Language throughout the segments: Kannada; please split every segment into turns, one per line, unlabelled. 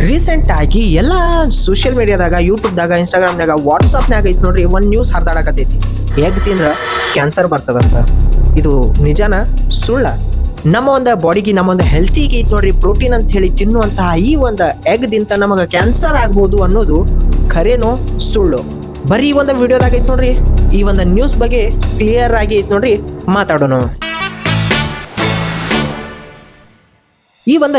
ರೀಸೆಂಟ್ ಆಗಿ ಎಲ್ಲ ಸೋಷಿಯಲ್ ಮೀಡಿಯಾದಾಗ ಯೂಟ್ಯೂಬ್ದಾಗ ಇನ್ಸ್ಟಾಗ್ರಾಮ್ನಾಗ ವಾಟ್ಸಪ್ನಾಗ ಐತಿ ನೋಡ್ರಿ ಒಂದು ನ್ಯೂಸ್ ಹರಿದಾಡಕತ್ತೈತಿ. ಎಗ್ ತಿಂದ್ರೆ ಕ್ಯಾನ್ಸರ್ ಬರ್ತದಂತ. ಇದು ನಿಜಾನ ಸುಳ್ಳ? ನಮ್ಮ ಒಂದು ಬಾಡಿಗೆ ನಮ್ಮ ಒಂದು ಹೆಲ್ತಿಗೆ ಐತಿ ನೋಡ್ರಿ ಪ್ರೋಟೀನ್ ಅಂತ ಹೇಳಿ ತಿನ್ನುವಂತಹ ಈ ಒಂದು ಎಗ್ದಿಂದ ನಮಗೆ ಕ್ಯಾನ್ಸರ್ ಆಗ್ಬೋದು ಅನ್ನೋದು ಖರೇನೋ ಸುಳ್ಳು? ಬರೀ ಈ ಒಂದು ವಿಡಿಯೋದಾಗ ಐತಿ ನೋಡ್ರಿ, ಈ ಒಂದು ನ್ಯೂಸ್ ಬಗ್ಗೆ ಕ್ಲಿಯರ್ ಆಗಿ ಐತಿ ನೋಡ್ರಿ, ಮಾತಾಡೋಣ. ಈ ಒಂದು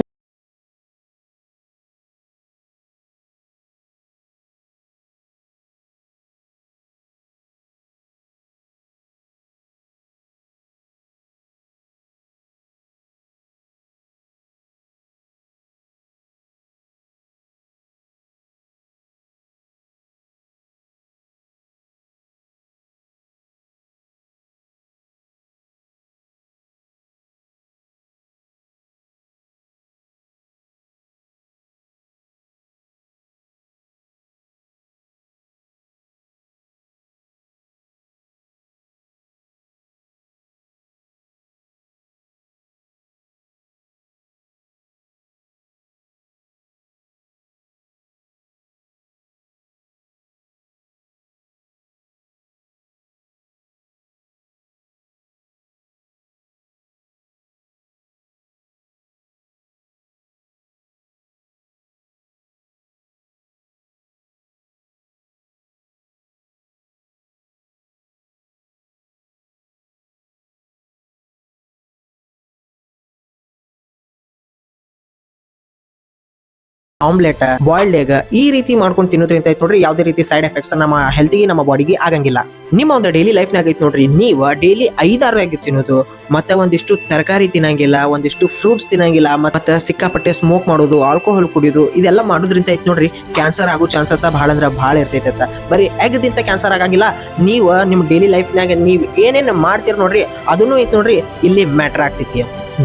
ಆಮ್ಲೆಟ್, ಬಾಯ್ಲ್ಡ್ ಎಗ್ ಈ ರೀತಿ ಮಾಡ್ಕೊಂಡು ತಿನ್ನೋದ್ರಿಂದ ಐತೆ ನೋಡ್ರಿ ಯಾವುದೇ ರೀತಿ ಸೈಡ್ ಎಫೆಕ್ಟ್ಸ್ ನಮ್ಮ ಹೆಲ್ತಿಗೆ ನಮ್ಮ ಬಾಡಿಗೆ ಆಗಂಗಿಲ್ಲ. ನಿಮ್ಮ ಒಂದು ಡೈಲಿ ಲೈಫ್ನಾಗ ಐತೆ ನೋಡ್ರಿ, ನೀವು ಡೈಲಿ 5-6 ಎಗ್ ತಿನ್ನೋದು, ಮತ್ತೆ ಒಂದಿಷ್ಟು ತರಕಾರಿ ತಿನ್ನಂಗಿಲ್ಲ, ಒಂದಿಷ್ಟು ಫ್ರೂಟ್ಸ್ ತಿನ್ನಂಗಿಲ್ಲ, ಮತ್ತೆ ಸಿಕ್ಕಾಪಟ್ಟೆ ಸ್ಮೋಕ್ ಮಾಡೋದು, ಆಲ್ಕೋಹಾಲ್ ಕುಡಿಯೋದು, ಇದೆಲ್ಲ ಮಾಡೋದ್ರಿಂದ ಐತೆ ನೋಡ್ರಿ ಕ್ಯಾನ್ಸರ್ ಆಗೋ ಚಾನ್ಸಸ್ ಭಾಳ ಅಂದ್ರೆ ಭಾಳ ಇರ್ತೈತೆ. ಬರೀ ಎಗ್ದಿಂದ ಕ್ಯಾನ್ಸರ್ ಆಗಂಗಿಲ್ಲ. ನೀವು ನಿಮ್ಮ ಡೈಲಿ ಲೈಫ್ನಾಗ ನೀವು ಏನೇನು ಮಾಡ್ತೀರಿ ನೋಡ್ರಿ ಅದನ್ನು ಐತೆ ನೋಡ್ರಿ ಇಲ್ಲಿ ಮ್ಯಾಟರ್ ಆಗ್ತೈತಿ.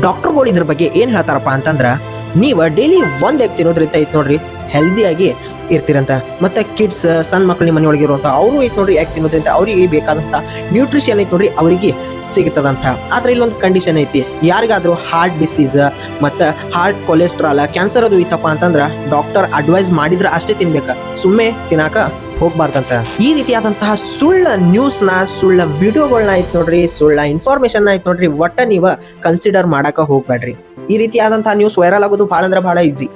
ಡಾಕ್ಟರ್ಗಳು ಇದ್ರ ಬಗ್ಗೆ ಏನ್ ಹೇಳ್ತಾರಪ್ಪ ಅಂತಂದ್ರ, ನೀವು ಡೈಲಿ ಒಂದ್ ಎಗ್ ತಿನ್ನೋದ್ರಿಂದ ಐತ್ ನೋಡ್ರಿ ಹೆಲ್ದಿಯಾಗಿ ಇರ್ತೀರಂತ. ಮತ್ತೆ ಕಿಡ್ಸ್, ಸಣ್ಣ ಮಕ್ಳು ನಿಮ್ಮ ಮನೆಯೊಳಗೆ ಇರುವಂತ ಅವರು ಐತ್ ನೋಡ್ರಿ ಎಗ್ ತಿನ್ನೋದ್ರಿಂದ ಅವ್ರಿಗೆ ಬೇಕಾದಂತ ನ್ಯೂಟ್ರಿಷನ್ ಐತ್ ನೋಡ್ರಿ ಅವರಿಗೆ ಸಿಗ್ತದಂತ. ಆದ್ರೆ ಇಲ್ಲೊಂದು ಕಂಡೀಷನ್ ಐತಿ, ಯಾರಿಗಾದ್ರೂ ಹಾರ್ಟ್ ಡಿಸೀಸ್ ಮತ್ತೆ ಹಾರ್ಟ್ ಕೊಲೆಸ್ಟ್ರಾಲ್, ಕ್ಯಾನ್ಸರ್ ಅದು ಇತ್ತಪ್ಪ ಅಂತಂದ್ರ ಡಾಕ್ಟರ್ ಅಡ್ವೈಸ್ ಮಾಡಿದ್ರ ಅಷ್ಟೇ ತಿನ್ಬೇಕ, ಸುಮ್ಮನೆ ತಿನ್ನಾಕ ಹೋಗ್ಬಾರ್ದಂತ. ಈ ರೀತಿಯಾದಂತಹ ಸುಳ್ಳ ನ್ಯೂಸ್ನ, ಸುಳ್ಳ ವಿಡಿಯೋಗಳನ್ನ ಐತ್ ನೋಡ್ರಿ, ಸುಳ್ಳ ಇನ್ಫಾರ್ಮೇಶನ್ ಐತ್ ನೋಡ್ರಿ, ಒಟ್ಟ ನೀವ ಕನ್ಸಿಡರ್ ಮಾಡಾಕ ಹೋಗ್ಬೇಡ್ರಿ. ಈ ರೀತಿಯಾದಂತಹ ನ್ಯೂಸ್ ವೈರಲ್ ಆಗೋದು ಭಾಳ ಅಂದ್ರೆ ಭಾಳ ಈಸಿ.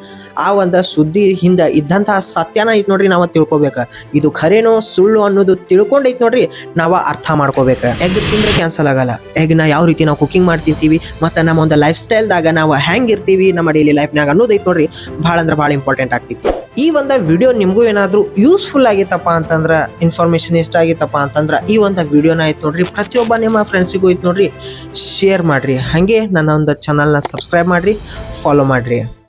ಆ ಒಂದು ಸುದ್ದಿ ಹಿಂದ ಇದ್ದಂತಹ ಸತ್ಯನ ಐತ್ ನೋಡ್ರಿ ನಾವು ತಿಳ್ಕೊಬೇಕ. ಇದು ಖರೇನೋ ಸುಳ್ಳು ಅನ್ನೋದು ತಿಳ್ಕೊಂಡೈತ್ ನೋಡ್ರಿ ನಾವು ಅರ್ಥ ಮಾಡ್ಕೋಬೇಕ. ಎಗ್ ತಿಂದ್ರೆ ಕ್ಯಾನ್ಸಲ್ ಆಗಲ್ಲ. ಎಗ್ನ ಯಾವ ರೀತಿ ನಾವು ಕುಕಿಂಗ್ ಮಾಡಿ ತಿಂತೀವಿ, ಮತ್ತೆ ನಮ್ಮ ಒಂದು ಲೈಫ್ ಸ್ಟೈಲ್ದಾಗ ನಾವು ಹೆಂಗ್ ಇರ್ತೀವಿ ನಮ್ಮ ಡೈಲಿ ಲೈಫ್ನಾಗ ಅನ್ನೋದೈತ್ ನೋಡ್ರಿ ಭಾಳ ಅಂದ್ರೆ ಭಾಳ ಇಂಪಾರ್ಟೆಂಟ್ ಆಗ್ತೈತಿ. ಈ ಒಂದು ವಿಡಿಯೋ ನಿಮಗೂ ಏನಾದರೂ ಯೂಸ್ಫುಲ್ ಆಗಿತ್ತಪ್ಪ ಅಂತಂದ್ರ, ಇನ್ಫಾರ್ಮೇಶನ್ ಇಷ್ಟ ಆಗಿತ್ತಪ್ಪ ಅಂತಂದ್ರ ಈ ಒಂದು ವಿಡಿಯೋನ ಐತ್ ನೋಡ್ರಿ ಪ್ರತಿಯೊಬ್ಬ ನಿಮ್ಮ ಫ್ರೆಂಡ್ಸಿಗೂ ಐತ್ ನೋಡ್ರಿ ಶೇರ್ ಮಾಡ್ರಿ. ಹಾಗೆ ನನ್ನ ಒಂದು ಚಾನಲ್ನ ಸಬ್ಸ್ಕ್ರೈಬ್ ಮಾಡ್ರಿ, ಫಾಲೋ ಮಾಡ್ರಿ.